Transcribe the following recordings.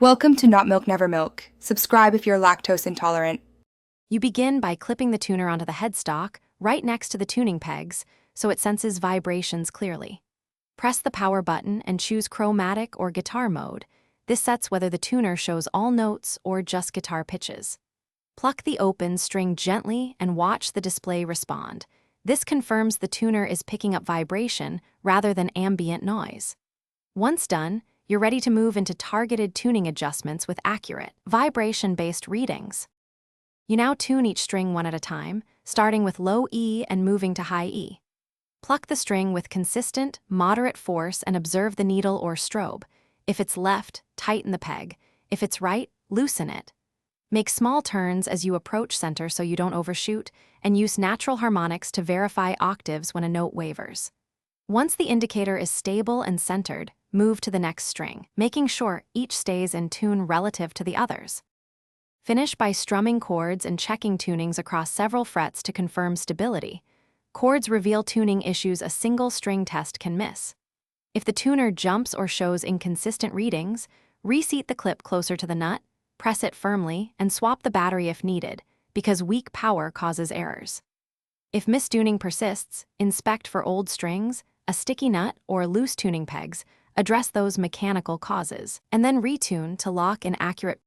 Welcome to Not Milk Never Milk. Subscribe if you're lactose intolerant. You begin by clipping the tuner onto the headstock, right next to the tuning pegs, so it senses vibrations clearly. Press the power button and choose chromatic or guitar mode. This sets whether the tuner shows all notes or just guitar pitches. Pluck the open string gently and watch the display respond. This confirms the tuner is picking up vibration rather than ambient noise. Once done, you're ready to move into targeted tuning adjustments with accurate, vibration-based readings. You now tune each string one at a time, starting with low E and moving to high E. Pluck the string with consistent, moderate force and observe the needle or strobe. If it's left, tighten the peg. If it's right, loosen it. Make small turns as you approach center so you don't overshoot, and use natural harmonics to verify octaves when a note wavers. Once the indicator is stable and centered, move to the next string, making sure each stays in tune relative to the others. Finish by strumming chords and checking tunings across several frets to confirm stability. Chords reveal tuning issues a single string test can miss. If the tuner jumps or shows inconsistent readings, reseat the clip closer to the nut, press it firmly, and swap the battery if needed, because weak power causes errors. If mistuning persists, inspect for old strings, a sticky nut, or loose tuning pegs. Address those mechanical causes, and then retune to lock in accurate.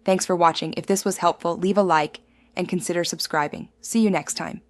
Thanks for watching. If this was helpful, leave a like and consider subscribing. See you next time.